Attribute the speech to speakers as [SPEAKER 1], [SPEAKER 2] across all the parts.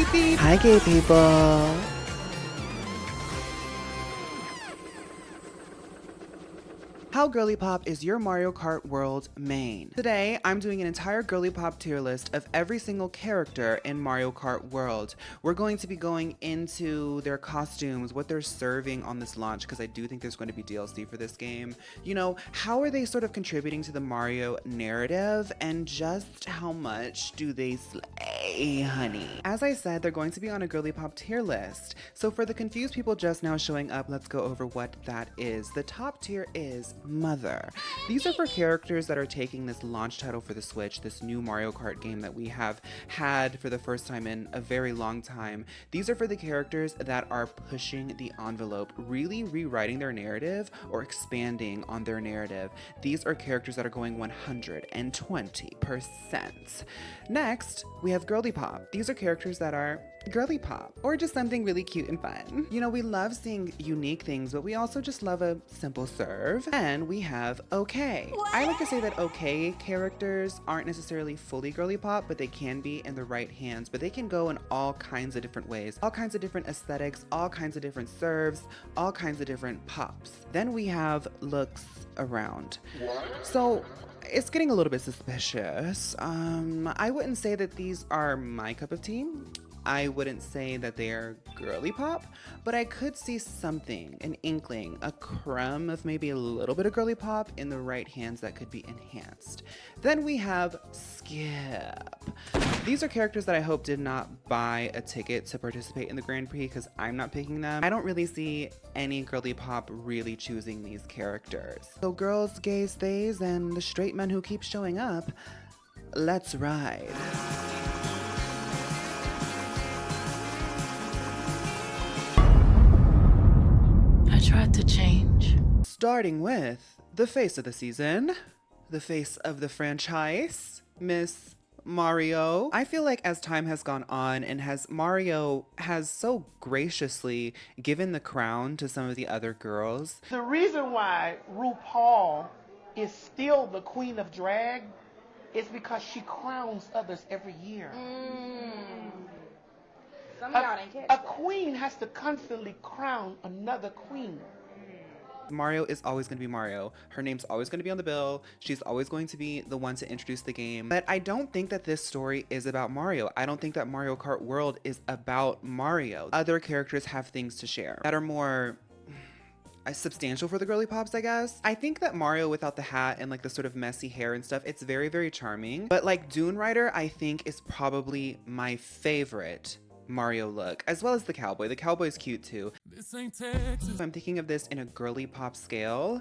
[SPEAKER 1] Beep beep. Hi, gay people. How Girlypop is your Mario Kart World main? Today, I'm doing an entire Girlypop tier list of every single character in Mario Kart World. We're going to be going into their costumes, what they're serving on this launch, because I do think there's going to be DLC for this game. You know, how are they sort of contributing to the Mario narrative, and just how much do they slay, honey? As I said, they're going to be on a Girlypop tier list. So for the confused people just now showing up, let's go over what that is. The top tier is Mother. These are for characters that are taking this launch title for the Switch, this new Mario Kart game that we have had for the first time in a very long time. These are for the characters that are pushing the envelope, really rewriting their narrative or expanding on their narrative. These are characters that are going 120%. Next, we have Girlypop. These are characters that are Girlypop, or just something really cute and fun. You know, we love seeing unique things, but we also just love a simple serve. And we have OK. I like to say that OK characters aren't necessarily fully Girlypop, but they can be in the right hands. But they can go in all kinds of different ways, all kinds of different aesthetics, all kinds of different serves, all kinds of different pops. Then we have looks around. So it's getting a little bit suspicious. I wouldn't say that these are my cup of tea. I wouldn't say that they're Girlypop, but I could see something, an inkling, a crumb of maybe a little bit of Girlypop in the right hands that could be enhanced. Then we have Skip. These are characters that I hope did not buy a ticket to participate in the Grand Prix, because I'm not picking them. I don't really see any Girlypop really choosing these characters. So girls, gays, theys, and the straight men who keep showing up, let's ride.
[SPEAKER 2] Tried to change.
[SPEAKER 1] Starting with the face of the season, the face of the franchise, Miss Mario. I feel like as time has gone on and Mario has so graciously given the crown to some of the other girls.
[SPEAKER 3] The reason why RuPaul is still the queen of drag is because she crowns others every year. A queen has to constantly crown another queen.
[SPEAKER 1] Mario is always going to be Mario. Her name's always going to be on the bill. She's always going to be the one to introduce the game. But I don't think that this story is about Mario. I don't think that Mario Kart World is about Mario. Other characters have things to share that are more substantial for the Girlypops, I guess. I think that Mario without the hat and like the sort of messy hair and stuff, it's very, very charming. But like Dune Rider, I think is probably my favorite Mario look, as well as the cowboy. The cowboy's cute too.
[SPEAKER 4] This ain't Texas.
[SPEAKER 1] If I'm thinking of this in a Girlypop scale,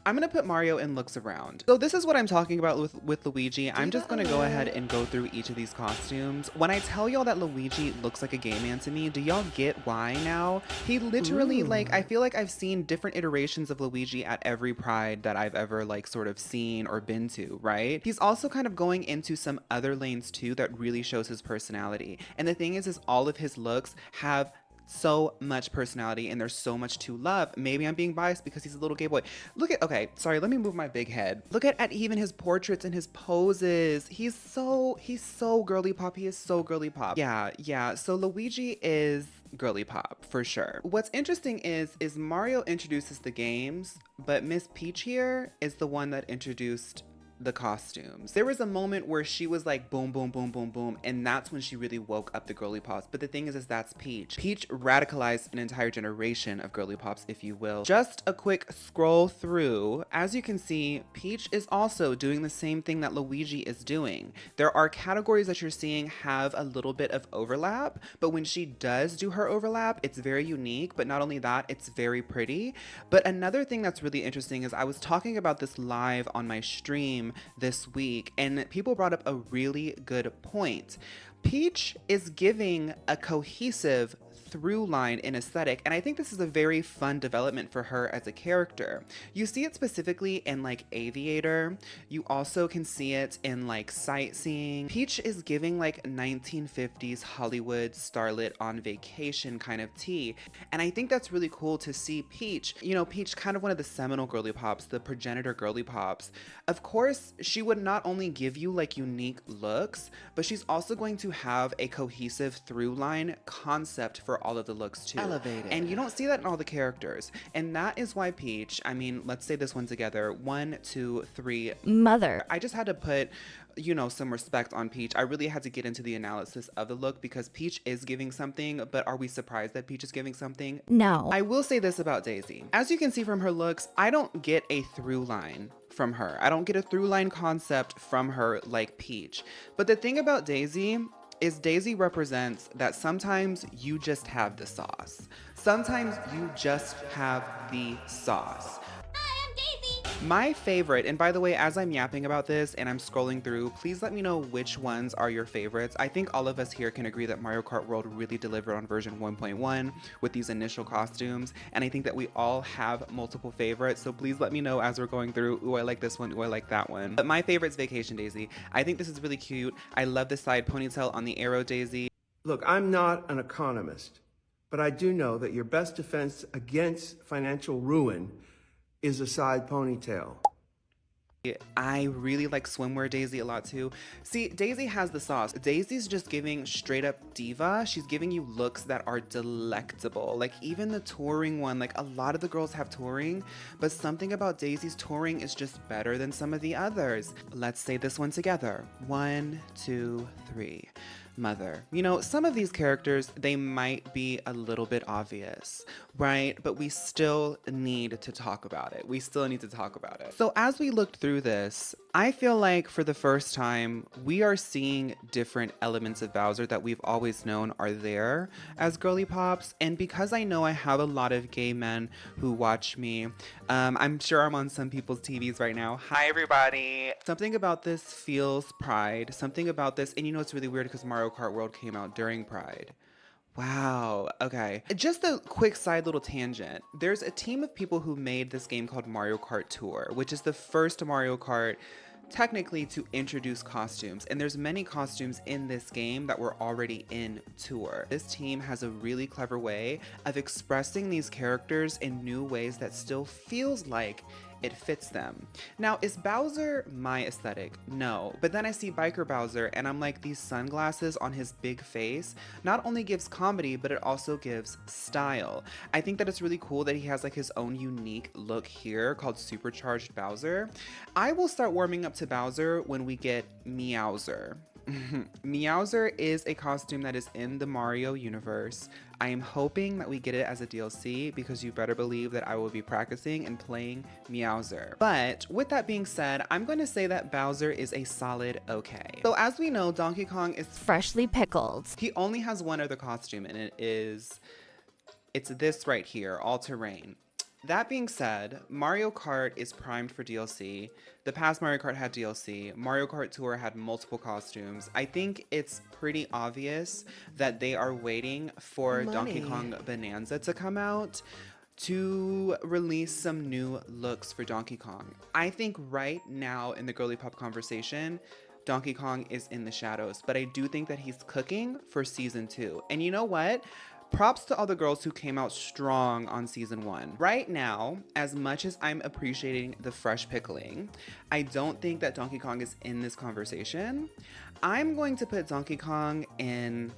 [SPEAKER 1] I'm gonna put Mario in looks around. So this is what I'm talking about with Luigi. I'm just gonna go ahead and go through each of these costumes. When I tell y'all that Luigi looks like a gay man to me, do y'all get why now? He literally, like, I feel like I've seen different iterations of Luigi at every Pride that I've ever like sort of seen or been to, right? He's also kind of going into some other lanes too that really shows his personality. And the thing is all of his looks have so much personality and there's so much to love. Maybe I'm being biased because he's a little gay boy. Look at, okay, sorry, let me move my big head. Look at even his portraits and his poses. He's so Girlypop. He is so Girlypop. Yeah. So Luigi is Girlypop for sure. What's interesting is Mario introduces the games, but Miss Peach here is the one that introduced the costumes. There was a moment where she was like boom, boom, boom, boom, boom, and that's when she really woke up the Girlypops. But the thing is that's Peach. Peach radicalized an entire generation of Girlypops, if you will. Just a quick scroll through. As you can see, Peach is also doing the same thing that Luigi is doing. There are categories that you're seeing have a little bit of overlap, but when she does do her overlap, it's very unique. But not only that, it's very pretty. But another thing that's really interesting is I was talking about this live on my stream this week, and people brought up a really good point. Peach is giving a cohesive through line in aesthetic, and I think this is a very fun development for her as a character. You see it specifically in like Aviator. You also can see it in like Sightseeing. Peach is giving like 1950s Hollywood starlet on vacation kind of tea, and I think that's really cool to see Peach. You know, Peach, kind of one of the seminal girly pops, the progenitor girly pops. Of course, she would not only give you like unique looks, but she's also going to have a cohesive through line concept for all of the looks too.
[SPEAKER 4] Elevated.
[SPEAKER 1] And you don't see that in all the characters. And that is why Peach, I mean, let's say this one together. 1, 2, 3.
[SPEAKER 5] Mother.
[SPEAKER 1] I just had to put, you know, some respect on Peach. I really had to get into the analysis of the look because Peach is giving something, but are we surprised that Peach is giving something?
[SPEAKER 5] No.
[SPEAKER 1] I will say this about Daisy. As you can see from her looks, I don't get a through line from her. I don't get a through line concept from her like Peach. But the thing about Daisy is Daisy represents that sometimes you just have the sauce. Sometimes you just have the sauce. My favorite, and by the way, as I'm yapping about this and I'm scrolling through, please let me know which ones are your favorites. I think all of us here can agree that Mario Kart World really delivered on version 1.1 with these initial costumes, and I think that we all have multiple favorites, so please let me know as we're going through, ooh, I like this one, ooh, I like that one. But my favorite's Vacation Daisy. I think this is really cute. I love the side ponytail on the arrow Daisy.
[SPEAKER 6] Look, I'm not an economist, but I do know that your best defense against financial ruin is a side ponytail.
[SPEAKER 1] I really like Swimwear Daisy a lot too. See, Daisy has the sauce. Daisy's just giving straight up diva. She's giving you looks that are delectable. Like even the touring one, like a lot of the girls have touring, but something about Daisy's touring is just better than some of the others. Let's say this one together. 1, 2, 3. Mother. You know, some of these characters, they might be a little bit obvious, right? But we still need to talk about it. We still need to talk about it. So as we looked through this, I feel like for the first time, we are seeing different elements of Bowser that we've always known are there as girly pops. And because I know I have a lot of gay men who watch me, I'm sure I'm on some people's TVs right now. Hi, everybody. Something about this feels Pride. Something about this, and you know, it's really weird because Mario Kart World came out during Pride. Wow, okay. Just a quick side little tangent. There's a team of people who made this game called Mario Kart Tour, which is the first Mario Kart technically to introduce costumes, and there's many costumes in this game that were already in Tour. This team has a really clever way of expressing these characters in new ways that still feels like it fits them. Now, is Bowser my aesthetic? No. But then I see Biker Bowser and I'm like, these sunglasses on his big face not only gives comedy, but it also gives style. I think that it's really cool that he has like his own unique look here called Supercharged Bowser. I will start warming up to Bowser when we get Meowser. Meowser is a costume that is in the Mario universe. I am hoping that we get it as a DLC because you better believe that I will be practicing and playing Meowser. But with that being said, I'm going to say that Bowser is a solid okay. So as we know, Donkey Kong is
[SPEAKER 5] Freshly pickled.
[SPEAKER 1] He only has one other costume, and it's this right here, All Terrain. That being said, Mario Kart is primed for DLC. The past Mario Kart had DLC. Mario Kart Tour had multiple costumes. I think it's pretty obvious that they are waiting for Donkey Kong Bonanza to come out to release some new looks for Donkey Kong. I think right now in the girly pop conversation, Donkey Kong is in the shadows, but I do think that he's cooking for season 2. And you know what? Props to all the girls who came out strong on season 1. Right now, as much as I'm appreciating the fresh pickling, I don't think that Donkey Kong is in this conversation. I'm going to put Donkey Kong in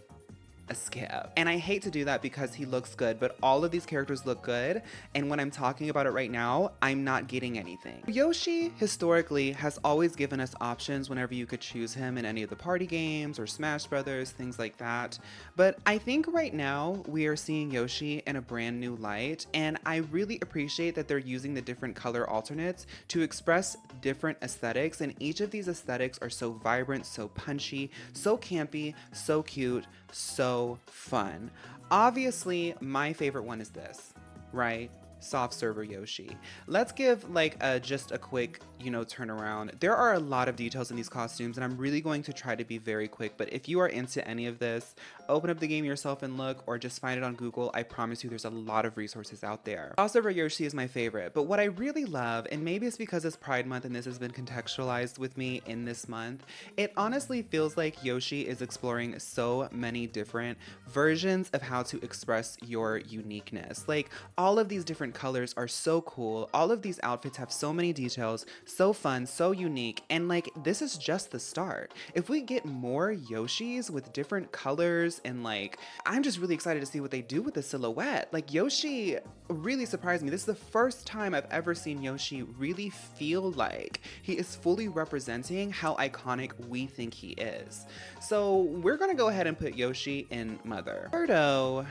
[SPEAKER 1] a skip. And I hate to do that because he looks good, but all of these characters look good. And when I'm talking about it right now, I'm not getting anything. Yoshi historically has always given us options whenever you could choose him in any of the party games or Smash Brothers, things like that. But I think right now we are seeing Yoshi in a brand new light. And I really appreciate that they're using the different color alternates to express different aesthetics. And each of these aesthetics are so vibrant, so punchy, so campy, so cute, so fun. Obviously, my favorite one is this, right? Soft server Yoshi. Let's give like just a quick, turnaround. There are a lot of details in these costumes and I'm really going to try to be very quick, but if you are into any of this, open up the game yourself and look, or just find it on Google. I promise you there's a lot of resources out there. Crossover Yoshi is my favorite, but what I really love, and maybe it's because it's Pride Month and this has been contextualized with me in this month, it honestly feels like Yoshi is exploring so many different versions of how to express your uniqueness. Like, all of these different colors are so cool. All of these outfits have so many details, so fun, so unique, and like, this is just the start. If we get more Yoshis with different colors, and like, I'm just really excited to see what they do with the silhouette. Like, Yoshi really surprised me. This is the first time I've ever seen Yoshi really feel like he is fully representing how iconic we think he is. So we're gonna go ahead and put Yoshi in Mother. Birdo,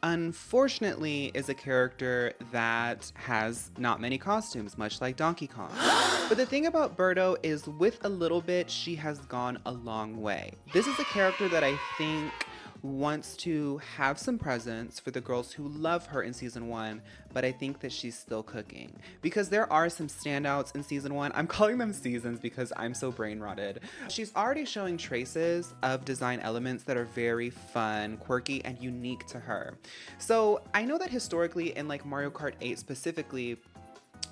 [SPEAKER 1] unfortunately, is a character that has not many costumes, much like Donkey Kong. But the thing about Birdo is, with a little bit, she has gone a long way. This is a character that I think wants to have some presence for the girls who love her in season 1, but I think that she's still cooking, because there are some standouts in season 1. I'm calling them seasons because I'm so brain rotted. She's already showing traces of design elements that are very fun, quirky, and unique to her. So I know that historically in like Mario Kart 8 specifically,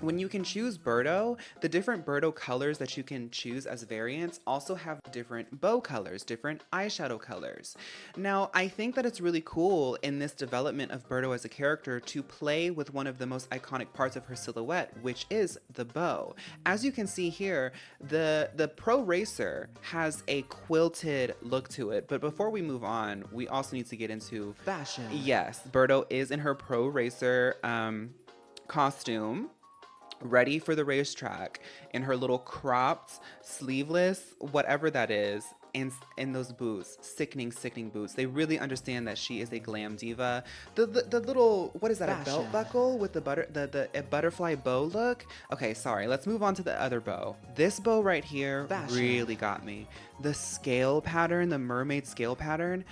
[SPEAKER 1] when you can choose Birdo, the different Birdo colors that you can choose as variants also have different bow colors, different eyeshadow colors. Now, I think that it's really cool in this development of Birdo as a character to play with one of the most iconic parts of her silhouette, which is the bow. As you can see here, the Pro Racer has a quilted look to it, but before we move on, we also need to get into
[SPEAKER 2] Fashion.
[SPEAKER 1] Yes, Birdo is in her Pro Racer costume, ready for the racetrack, in her little cropped, sleeveless, whatever that is, and in those boots, sickening boots. They really understand that she is a glam diva. The little, what is that,
[SPEAKER 2] Fashion.
[SPEAKER 1] a belt buckle with the butterfly bow look? Okay, sorry, let's move on to the other bow. This bow right here
[SPEAKER 2] Fashion.
[SPEAKER 1] really got me. The scale pattern, the mermaid scale pattern,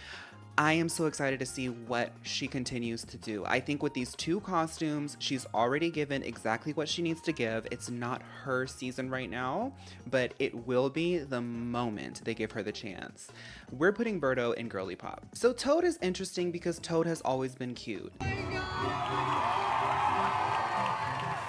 [SPEAKER 1] I am so excited to see what she continues to do. I think with these 2 costumes, she's already given exactly what she needs to give. It's not her season right now, but it will be the moment they give her the chance. We're putting Birdo in Girlypop. So Toad is interesting because Toad has always been cute.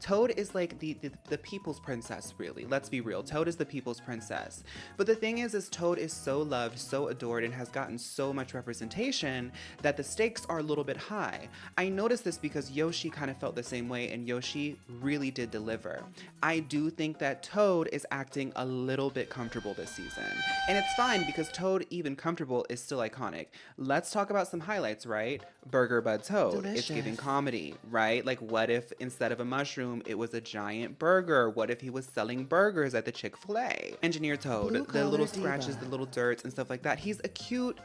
[SPEAKER 1] Toad is like the people's princess, really. Let's be real. Toad is the people's princess. But the thing is Toad is so loved, so adored, and has gotten so much representation that the stakes are a little bit high. I noticed this because Yoshi kind of felt the same way, and Yoshi really did deliver. I do think that Toad is acting a little bit comfortable this season. And it's fine, because Toad, even comfortable, is still iconic. Let's talk about some highlights, right? Burger Bud Toad.
[SPEAKER 2] Delicious.
[SPEAKER 1] It's giving comedy, right? Like, what if instead of a mushroom, it was a giant burger? What if he was selling burgers at the Chick-fil-A? Engineer Toad, the
[SPEAKER 2] Blue-collar
[SPEAKER 1] little
[SPEAKER 2] diva.
[SPEAKER 1] scratches, the little dirts and stuff like that. He's a cute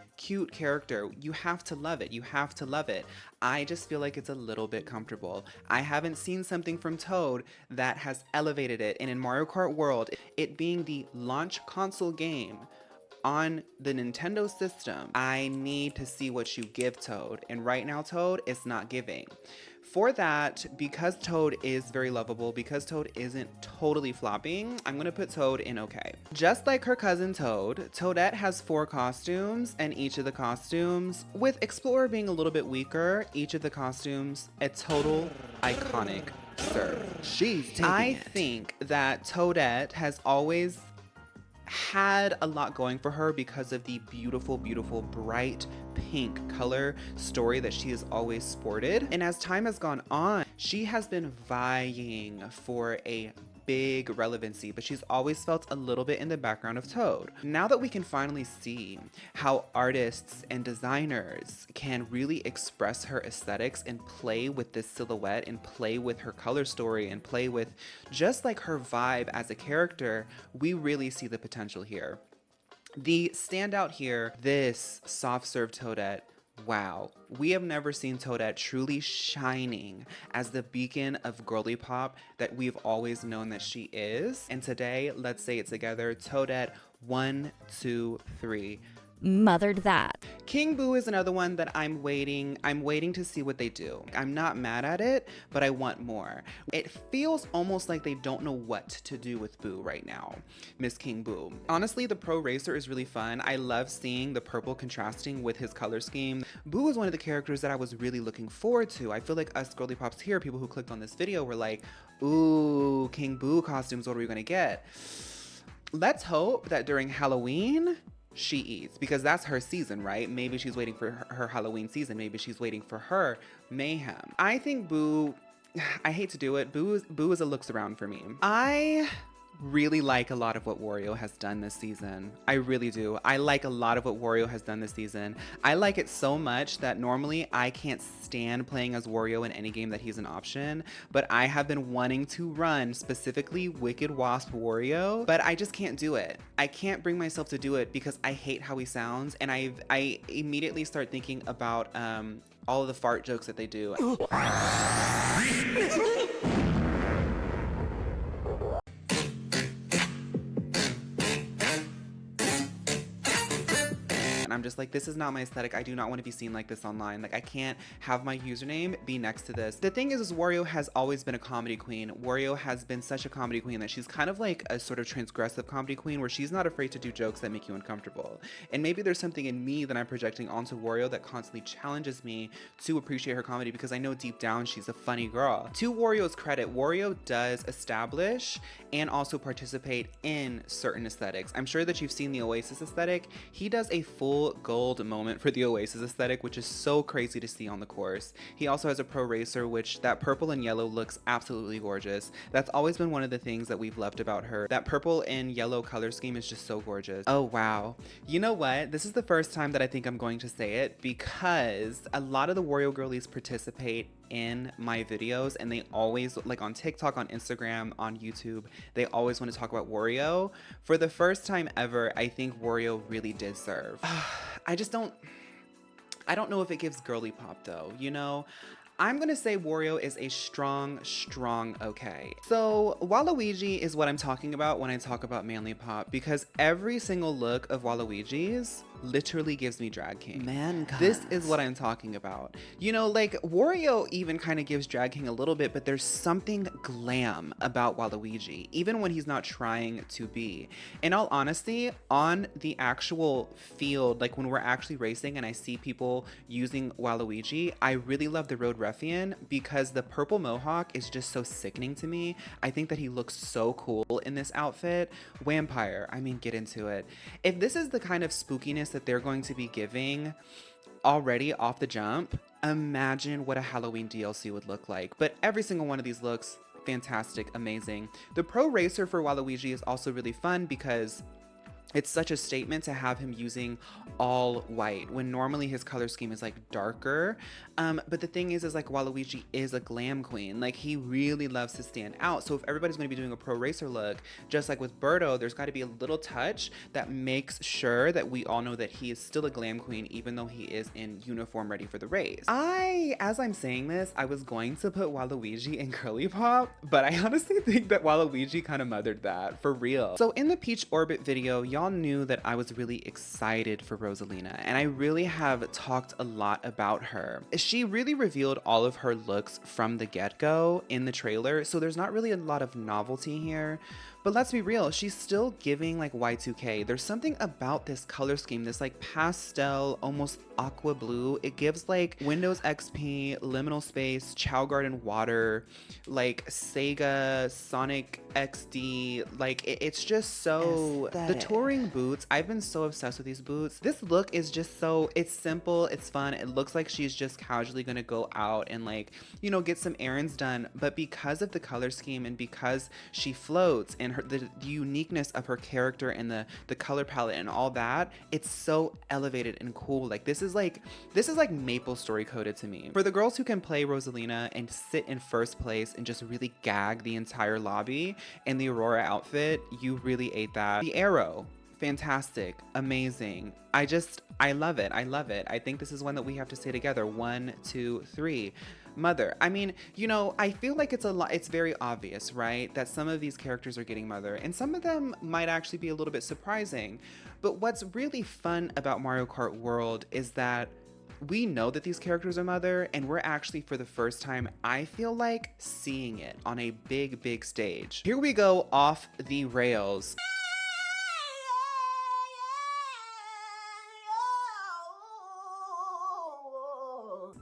[SPEAKER 1] character. You have to love it. You have to love it. I just feel like it's a little bit comfortable. I haven't seen something from Toad that has elevated it. And in Mario Kart World, it being the launch console game on the Nintendo system, I need to see what you give Toad. And right now, Toad is not giving. For that, because Toad is very lovable, because Toad isn't totally flopping, I'm gonna put Toad in okay. Just like her cousin Toad, Toadette has 4 costumes, and each of the costumes, with Explorer being a little bit weaker, each of the costumes, a total iconic serve.
[SPEAKER 2] She's taking
[SPEAKER 1] I
[SPEAKER 2] it.
[SPEAKER 1] think that Toadette has always had a lot going for her because of the beautiful, bright pink color story that she has always sported. And as time has gone on, she has been vying for a big relevancy, but she's always felt a little bit in the background of Toad. Now that we can finally see how artists and designers can really express her aesthetics and play with this silhouette and play with her color story and play with just like her vibe as a character, we really see the potential here. The standout here, this soft serve Toadette. Wow, we have never seen Toadette truly shining as the beacon of Girlypop that we've always known that she is. And today, let's say it together, Toadette, 1, 2, 3,
[SPEAKER 4] mothered that.
[SPEAKER 1] King Boo is another one that I'm waiting to see what they do. I'm not mad at it, but I want more. It feels almost like they don't know what to do with Boo right now, Miss King Boo. Honestly, the Pro Racer is really fun. I love seeing the purple contrasting with his color scheme. Boo is one of the characters that I was really looking forward to. I feel like us girly pops here, people who clicked on this video were like, ooh, King Boo costumes, what are we gonna get? Let's hope that during Halloween, she eats, because that's her season, right? Maybe she's waiting for her Halloween season. Maybe she's waiting for her mayhem. I think Boo, I hate to do it, Boo is a looks around for me. I really like a lot of what Wario has done this season. I really do. I like a lot of what Wario has done this season. I like it so much that normally I can't stand playing as Wario in any game that he's an option, but I have been wanting to run specifically Wicked Wasp Wario, but I just can't do it. I can't bring myself to do it because I hate how he sounds, and I immediately start thinking about all of the fart jokes that they do. And I'm just like, this is not my aesthetic. I do not want to be seen like this online. Like, I can't have my username be next to this. The thing is Wario has always been a comedy queen. Wario has been such a comedy queen that she's kind of like a sort of transgressive comedy queen where she's not afraid to do jokes that make you uncomfortable. And maybe there's something in me that I'm projecting onto Wario that constantly challenges me to appreciate her comedy, because I know deep down she's a funny girl. To Wario's credit, Wario does establish and also participate in certain aesthetics. I'm sure that you've seen the Oasis aesthetic. He does a full gold moment for the Oasis aesthetic, which is so crazy to see on the course. He also has a Pro Racer, which that purple and yellow looks absolutely gorgeous. That's always been one of the things that we've loved about her. That purple and yellow color scheme is just so gorgeous. Oh wow. You know what? This is the first time that I think I'm going to say it, because a lot of the Wario girlies participate in my videos, and they always, like on TikTok, on Instagram, on YouTube, they always want to talk about Wario. For the first time ever, I think Wario really did serve. I don't know if it gives Girlypop though, you know? I'm gonna say Wario is a strong okay. So Waluigi is what I'm talking about when I talk about manly pop, because every single look of Waluigi's literally gives me drag king. Man, this is what I'm talking about. You know, like Wario even kind of gives drag king a little bit, but there's something glam about Waluigi, even when he's not trying to be. In all honesty, on the actual field, like when we're actually racing and I see people using Waluigi, I really love the Road Ruffian, because the purple mohawk is just so sickening to me. I think that he looks so cool in this outfit. Vampire, I mean, get into it. If this is the kind of spookiness that they're going to be giving already off the jump, imagine what a Halloween DLC would look like. But every single one of these looks fantastic, amazing. The Pro Racer for Waluigi is also really fun because it's such a statement to have him using all white when normally his color scheme is like darker. But the thing is like Waluigi is a glam queen. Like he really loves to stand out. So if everybody's going to be doing a Pro Racer look, just like with Birdo, there's got to be a little touch that makes sure that we all know that he is still a glam queen, even though he is in uniform ready for the race. As I'm saying this, I was going to put Waluigi in Girlypop, but I honestly think that Waluigi kind of mothered that for real. So in the Peach Orbit video, y'all knew that I was really excited for Rosalina, and I really have talked a lot about her. She really revealed all of her looks from the get-go in the trailer, so there's not really a lot of novelty here. But let's be real, she's still giving like Y2K. There's something about this color scheme, this like pastel, almost aqua blue. It gives like Windows XP, Liminal Space, Chow Garden Water, like Sega, Sonic XD. Like it's just so aesthetic. The touring boots, I've been so obsessed with these boots. This look is just so, it's simple, it's fun. It looks like she's just casually gonna go out and like, you know, get some errands done. But because of the color scheme and because she floats and the uniqueness of her character and the color palette and all that, it's so elevated and cool. Like this is like Maple Story coded to me. For the girls who can play Rosalina and sit in first place and just really gag the entire lobby in the Aurora outfit, you really ate that. The arrow, fantastic, amazing. I love it. I think this is one that we have to say together. 1, 2, 3. mother. I mean, you know, I feel like it's very obvious, right? That some of these characters are getting mother, and some of them might actually be a little bit surprising. But what's really fun about Mario Kart World is that we know that these characters are mother, and we're actually, for the first time, I feel like, seeing it on a big, big stage. Here we go off the rails.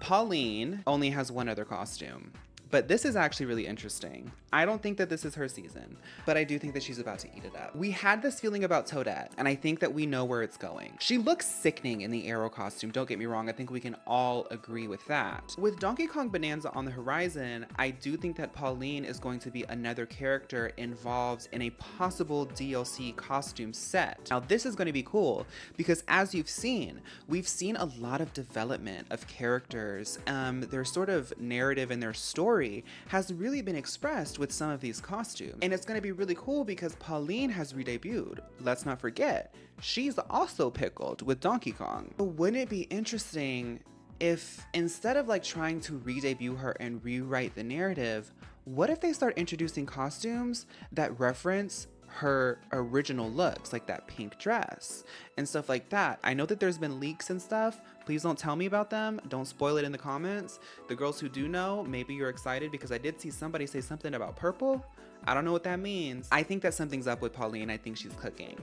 [SPEAKER 1] Pauline only has one other costume, but this is actually really interesting. I don't think that this is her season, but I do think that she's about to eat it up. We had this feeling about Toadette, and I think that we know where it's going. She looks sickening in the arrow costume, don't get me wrong, I think we can all agree with that. With Donkey Kong Bonanza on the horizon, I do think that Pauline is going to be another character involved in a possible DLC costume set. Now this is going to be cool, because as you've seen, we've seen a lot of development of characters. Their sort of narrative and their story has really been expressed with some of these costumes. And it's gonna be really cool because Pauline has re-debuted. Let's not forget, she's also pickled with Donkey Kong. But wouldn't it be interesting if instead of like trying to re-debut her and rewrite the narrative, what if they start introducing costumes that reference her original looks, like that pink dress and stuff like that? I know that there's been leaks and stuff. Please don't tell me about them. Don't spoil it in the comments. The girls who do know, maybe you're excited because I did see somebody say something about purple. I don't know what that means. I think that something's up with Pauline. I think she's cooking.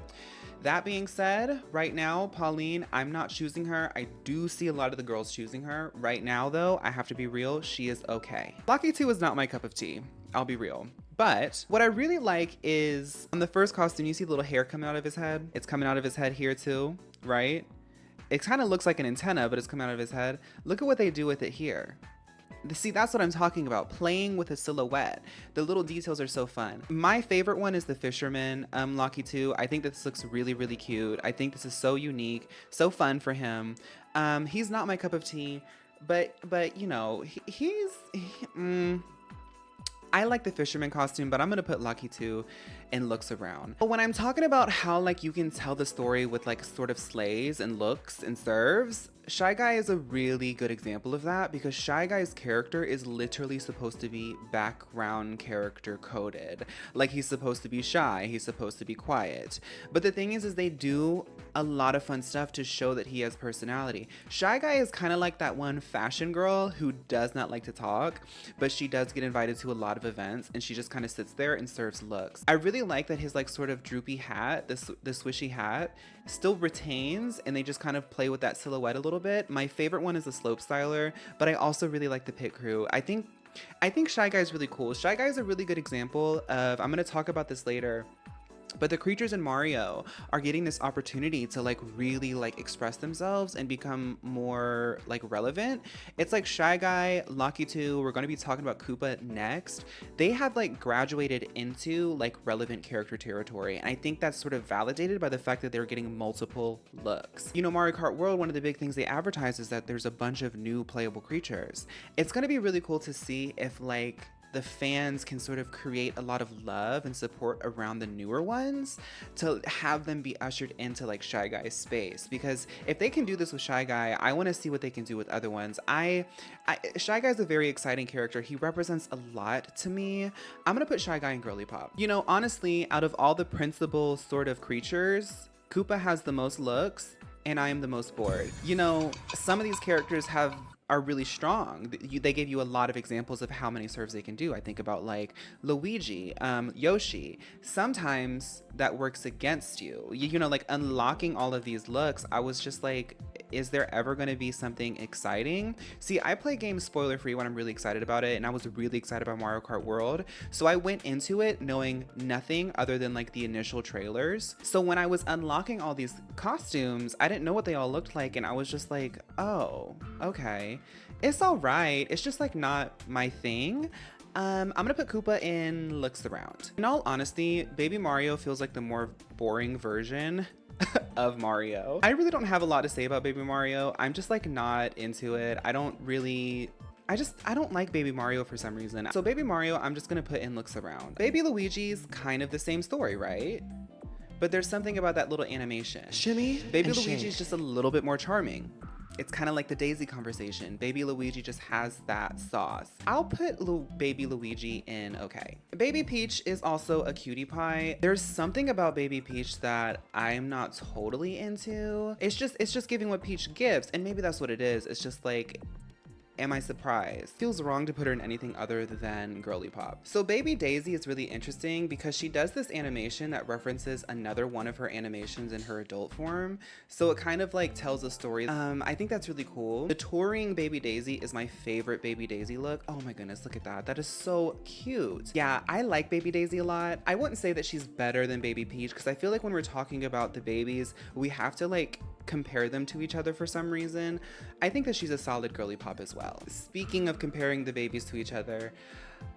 [SPEAKER 1] That being said, right now, Pauline, I'm not choosing her. I do see a lot of the girls choosing her. Right now, though, I have to be real, she is okay. Lakitu is not my cup of tea. I'll be real. But what I really like is on the first costume, you see the little hair coming out of his head. It's coming out of his head here too, right? It kind of looks like an antenna, but it's coming out of his head. Look at what they do with it here. See, that's what I'm talking about, playing with a silhouette. The little details are so fun. My favorite one is the fisherman, Lakitu. I think this looks really, really cute. I think this is so unique, so fun for him. He's not my cup of tea, but you know, I like the fisherman costume, but I'm gonna put Lakitu and looks around. But when I'm talking about how like you can tell the story with like sort of slays and looks and serves, Shy Guy is a really good example of that, because Shy Guy's character is literally supposed to be background character coded. Like he's supposed to be shy, he's supposed to be quiet. But the thing is they do a lot of fun stuff to show that he has personality. Shy Guy is kind of like that one fashion girl who does not like to talk, but she does get invited to a lot of events and she just kind of sits there and serves looks. I really like that his like sort of droopy hat, the swishy hat, still retains, and they just kind of play with that silhouette a little bit. My favorite one is the slope styler, but I also really like the pit crew. I think Shy Guy is really cool. Shy Guy is a really good example of, I'm going to talk about this later, but the creatures in Mario are getting this opportunity to like really like express themselves and become more like relevant. It's like Shy Guy, Lakitu, we're going to be talking about Koopa next. They have like graduated into like relevant character territory, and I think that's sort of validated by the fact that they're getting multiple looks. You know, Mario Kart World, one of the big things they advertise is that there's a bunch of new playable creatures. It's going to be really cool to see if like the fans can sort of create a lot of love and support around the newer ones to have them be ushered into like Shy Guy's space. Because if they can do this with Shy Guy, I want to see what they can do with other ones. Shy Guy is a very exciting character. He represents a lot to me. I'm gonna put Shy Guy in Girlypop. You know, honestly, out of all the principal sort of creatures, Koopa has the most looks and I am the most bored. You know, some of these characters are really strong. They give you a lot of examples of how many serves they can do. I think about like Luigi, Yoshi. Sometimes that works against you. You know, like unlocking all of these looks, I was just like, is there ever going to be something exciting? See, I play games spoiler free when I'm really excited about it, and I was really excited about Mario Kart World. So I went into it knowing nothing other than like the initial trailers. So when I was unlocking all these costumes, I didn't know what they all looked like, and I was just like, oh, okay. It's all right. It's just like not my thing. I'm gonna put Koopa in looks around. In all honesty, Baby Mario feels like the more boring version of Mario. I really don't have a lot to say about Baby Mario. I'm just like not into it. I don't like Baby Mario for some reason. So Baby Mario, I'm just gonna put in looks around. Baby Luigi's kind of the same story, right? But there's something about that little animation.
[SPEAKER 6] Shimmy
[SPEAKER 1] Baby
[SPEAKER 6] and
[SPEAKER 1] Luigi's
[SPEAKER 6] shake.
[SPEAKER 1] just a little bit more charming. It's kind of like the Daisy conversation. Baby Luigi just has that sauce. I'll put Baby Luigi in okay. Baby Peach is also a cutie pie. There's something about Baby Peach that I'm not totally into. It's just giving what Peach gives, and maybe that's what it is. It's just like, am I surprised? Feels wrong to put her in anything other than Girlypop. So Baby Daisy is really interesting because she does this animation that references another one of her animations in her adult form. So it kind of like tells a story. I think that's really cool. The touring Baby Daisy is my favorite Baby Daisy look. Oh my goodness, look at that. That is so cute. Yeah, I like Baby Daisy a lot. I wouldn't say that she's better than Baby Peach because I feel like when we're talking about the babies, we have to like compare them to each other for some reason. I think that she's a solid Girlypop as well. Speaking of comparing the babies to each other,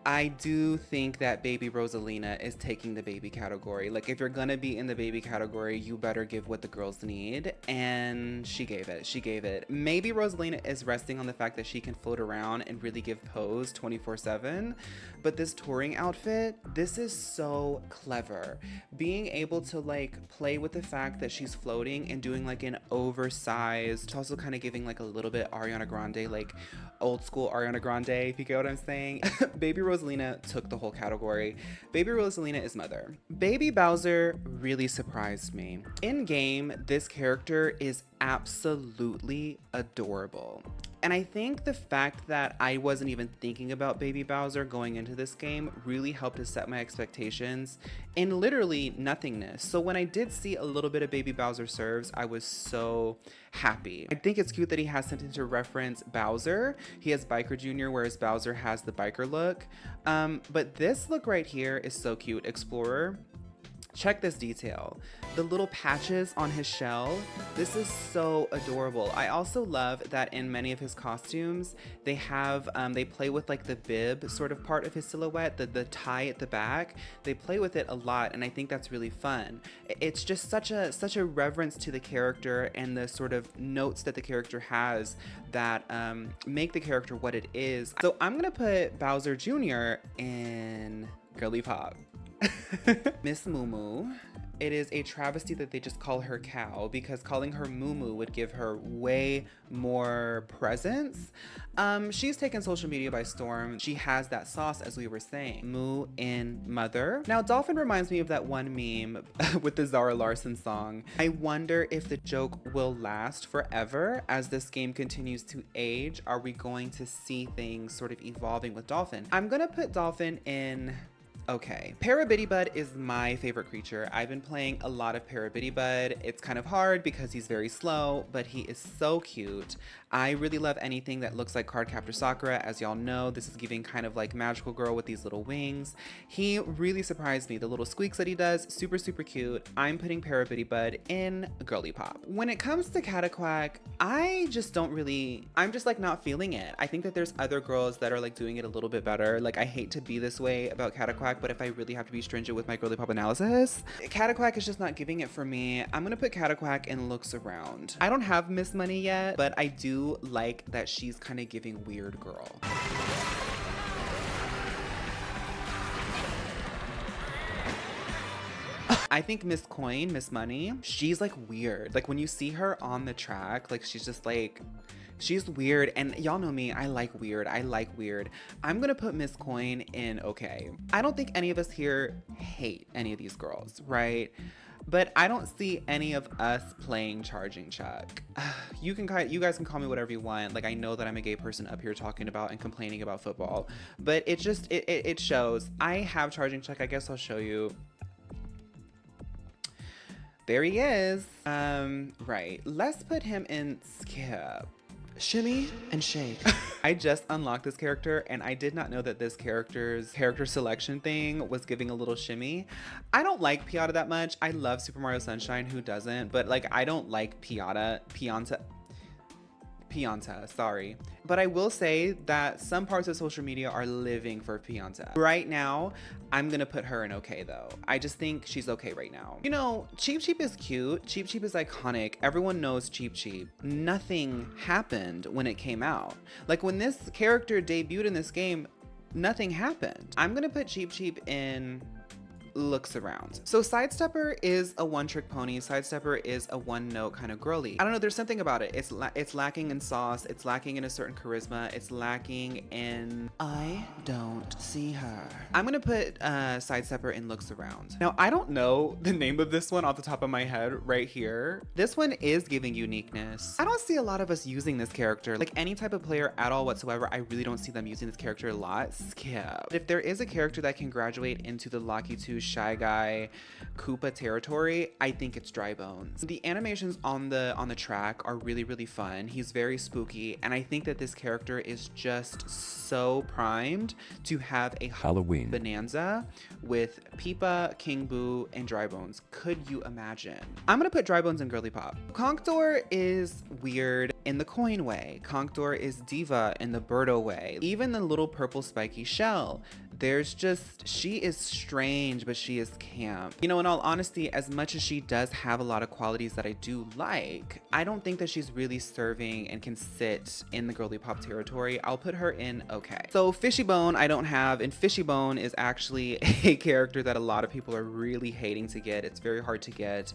[SPEAKER 1] I do think that Baby Rosalina is taking the baby category. Like, if you're gonna be in the baby category, you better give what the girls need, and she gave it. She gave it. Maybe Rosalina is resting on the fact that she can float around and really give pose 24/7, but this touring outfit, this is so clever. Being able to like play with the fact that she's floating and doing like an oversized, also kind of giving like a little bit Ariana Grande, like old school Ariana Grande, if you get what I'm saying. Baby Rosalina took the whole category. Baby Rosalina is mother. Baby Bowser really surprised me. In game, this character is absolutely adorable. And I think the fact that I wasn't even thinking about Baby Bowser going into this game really helped to set my expectations in literally nothingness. So when I did see a little bit of Baby Bowser serves, I was so happy. I think it's cute that he has something to reference Bowser. He has Biker Jr., whereas Bowser has the biker look. But this look right here is so cute. Explorer. Check this detail. The little patches on his shell. This is so adorable. I also love that in many of his costumes, they have, they play with like the bib sort of part of his silhouette, the tie at the back. They play with it a lot, and I think that's really fun. It's just such a reverence to the character and the sort of notes that the character has that make the character what it is. So I'm gonna put Bowser Jr. in Girlypop. Miss Moo Moo. It is a travesty that they just call her Cow because calling her Moo Moo would give her way more presence. She's taken social media by storm. She has that sauce, as we were saying. Moo in mother. Now, Dolphin reminds me of that one meme with the Zara Larsson song. I wonder if the joke will last forever as this game continues to age. Are we going to see things sort of evolving with Dolphin? I'm gonna put Dolphin in okay. Para-Biddybud is my favorite creature. I've been playing a lot of Para-Biddybud. It's kind of hard because he's very slow, but he is so cute. I really love anything that looks like Cardcaptor Sakura. As y'all know, this is giving kind of like magical girl with these little wings. He really surprised me. The little squeaks that he does, super, super cute. I'm putting Para-Biddybud in Girlypop. When it comes to Cataquack, I'm just like not feeling it. I think that there's other girls that are like doing it a little bit better. Like, I hate to be this way about Cataquack, but if I really have to be stringent with my Girlypop analysis, Cataquack is just not giving it for me. I'm gonna put Cataquack in looks around. I don't have Miss Money yet, but I do like that she's kind of giving weird girl. I think Miss Coin, Miss Money, she's like weird. Like when you see her on the track, like she's just like, she's weird, and y'all know me, I like weird. I'm gonna put Miss Coin in okay. I don't think any of us here hate any of these girls, right? But I don't see any of us playing Chargin Chuck. You guys can call me whatever you want. Like, I know that I'm a gay person up here talking about and complaining about football, but it just, it shows. I have Chargin Chuck, I guess I'll show you. There he is. Right, let's put him in Skip. Shimmy and shake. I just unlocked this character and I did not know that this character's character selection thing was giving a little shimmy. I don't like Pianta that much. I love Super Mario Sunshine, who doesn't? But like, I don't like Pianta, sorry. But I will say that some parts of social media are living for Pianta. Right now, I'm gonna put her in okay though. I just think she's okay right now. You know, Cheep Cheep is cute. Cheep Cheep is iconic. Everyone knows Cheep Cheep. Nothing happened when it came out. Like when this character debuted in this game, nothing happened. I'm gonna put Cheep Cheep in looks around. So Sidestepper is a one-trick pony. Sidestepper is a one-note kind of girly. I don't know, there's something about it. It's lacking in sauce. It's lacking in a certain charisma. It's lacking in... I don't see her. I'm gonna put Sidestepper in looks around. Now, I don't know the name of this one off the top of my head right here. This one is giving uniqueness. I don't see a lot of us using this character. Like any type of player at all whatsoever, I really don't see them using this character a lot. Skip. If there is a character that can graduate into the Lakitu Shy Guy Koopa territory, I think it's Dry Bones. The animations on the track are really, really fun. He's very spooky, and I think that this character is just so primed to have a
[SPEAKER 4] Halloween
[SPEAKER 1] bonanza with Peepa, King Boo, and Dry Bones. Could you imagine? I'm gonna put Dry Bones in Girlypop. Conkdor is weird in the coin way. Conkdor is diva in the Birdo way. Even the little purple spiky shell, she is strange, but she is camp. You know, in all honesty, as much as she does have a lot of qualities that I do like, I don't think that she's really serving and can sit in the Girlypop territory. I'll put her in okay. So Fishbone I don't have, and Fishbone is actually a character that a lot of people are really hating to get. It's very hard to get.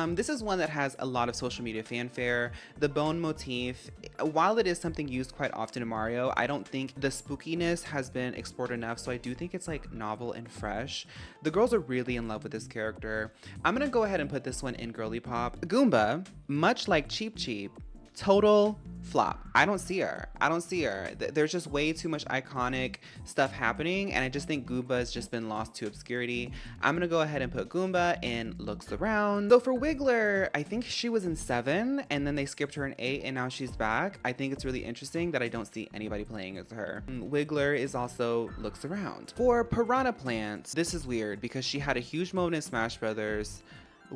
[SPEAKER 1] This is one that has a lot of social media fanfare. The bone motif, while it is something used quite often in Mario, I don't think the spookiness has been explored enough, so I do think it's like novel and fresh. The girls are really in love with this character. I'm gonna go ahead and put this one in Girlypop. Goomba, much like Cheep Cheep, total flop. I don't see her. I don't see her. There's just way too much iconic stuff happening, and I just think Goomba has just been lost to obscurity. I'm gonna go ahead and put Goomba in looks around. So for Wiggler, I think she was in 7 and then they skipped her in 8 and now she's back. I think it's really interesting that I don't see anybody playing as her. Wiggler is also looks around. For Piranha Plant, this is weird because she had a huge moment in Smash Brothers.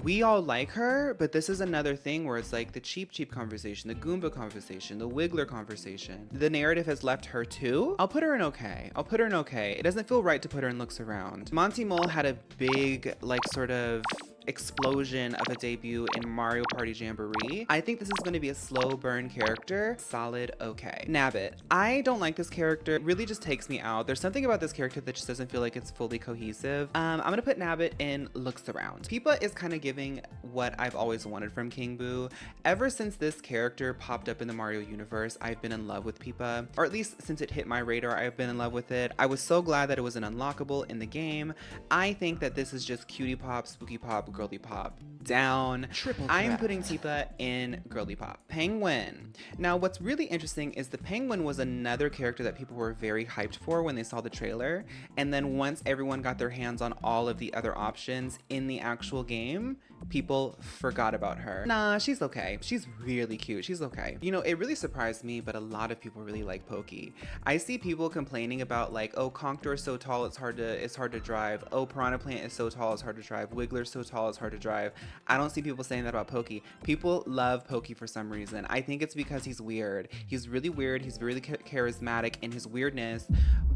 [SPEAKER 1] We all like her, but this is another thing where it's like the Cheep Cheep conversation, the Goomba conversation, the Wiggler conversation. The narrative has left her too. I'll put her in okay. I'll put her in okay. It doesn't feel right to put her in looks around. Monty Mole had a big, like, sort of explosion of a debut in Mario Party Jamboree. I think this is going to be a slow burn character. Solid okay. Nabbit. I don't like this character. It really just takes me out. There's something about this character that just doesn't feel like it's fully cohesive. I'm gonna put Nabbit in looks around. Peepa is kind of giving what I've always wanted from King Boo. Ever since this character popped up in the Mario universe, I've been in love with Peepa, or at least since it hit my radar, I've been in love with it. I was so glad that it was an unlockable in the game. I think that this is just cutie pop, spooky pop, Girlypop down. I'm putting Peepa in Girlypop. Penguin. Now, what's really interesting is the Penguin was another character that people were very hyped for when they saw the trailer. And then once everyone got their hands on all of the other options in the actual game, people forgot about her. Nah, she's okay. She's really cute. She's okay. You know, it really surprised me, but a lot of people really like Pokey. I see people complaining about like, oh, Conkdor is so tall, it's hard to drive. Oh, Piranha Plant is so tall, it's hard to drive. Wiggler's so tall, it's hard to drive. I don't see people saying that about Pokey. People love Pokey for some reason. I think it's because he's weird. He's really weird. He's really charismatic in his weirdness,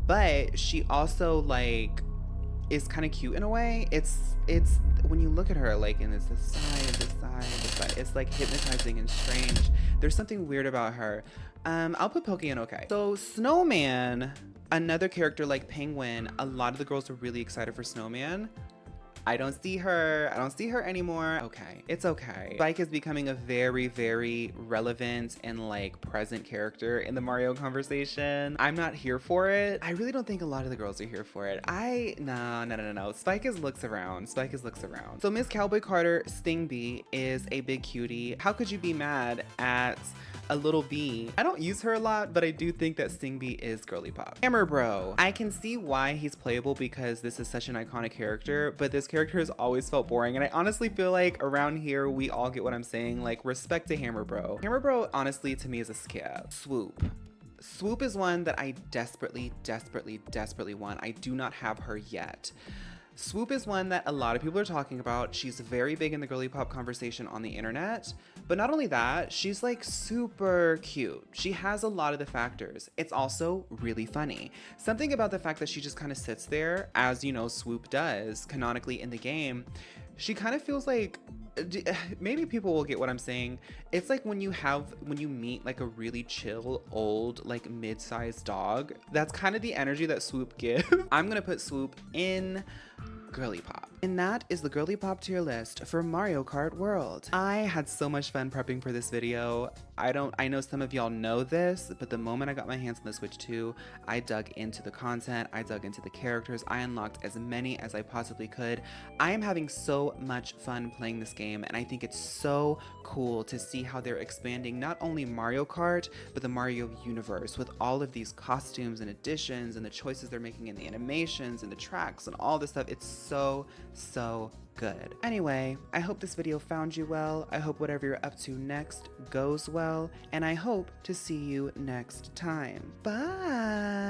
[SPEAKER 1] but she also like is kind of cute in a way. It's when you look at her, like, and it's the side, it's like hypnotizing and strange. There's something weird about her. I'll put Pokey in okay. So Snowman, another character like Penguin, a lot of the girls are really excited for Snowman. I don't see her. I don't see her anymore. Okay, it's okay. Spike is becoming a very, very relevant and like present character in the Mario conversation. I'm not here for it. I really don't think a lot of the girls are here for it. No. Spike is looks around. Spike is looks around. So Miss Cowboy Carter Stingby is a big cutie. How could you be mad at a little bee? I don't use her a lot, but I do think that Stingby is Girlypop. Hammer Bro. I can see why he's playable because this is such an iconic character, but this character has always felt boring, and I honestly feel like around here we all get what I'm saying. Like, respect to Hammer Bro. Hammer Bro honestly to me is a skip. Swoop. Swoop is one that I desperately want. I do not have her yet. Swoop is one that a lot of people are talking about. She's very big in the Girlypop conversation on the internet. But not only that, she's like super cute. She has a lot of the factors. It's also really funny. Something about the fact that she just kind of sits there, as you know, Swoop does canonically in the game. She kind of feels like, maybe people will get what I'm saying. It's like when you meet like a really chill, old, like mid-sized dog. That's kind of the energy that Swoop gives. I'm gonna put Swoop in Girlypop. And that is the Girlypop tier list for Mario Kart World. I had so much fun prepping for this video. I know some of y'all know this, but the moment I got my hands on the Switch 2, I dug into the content, I dug into the characters, I unlocked as many as I possibly could. I am having so much fun playing this game, and I think it's so cool to see how they're expanding not only Mario Kart, but the Mario universe with all of these costumes and additions and the choices they're making in the animations and the tracks and all this stuff. It's so good. Anyway, I hope this video found you well. I hope whatever you're up to next goes well, and I hope to see you next time. Bye!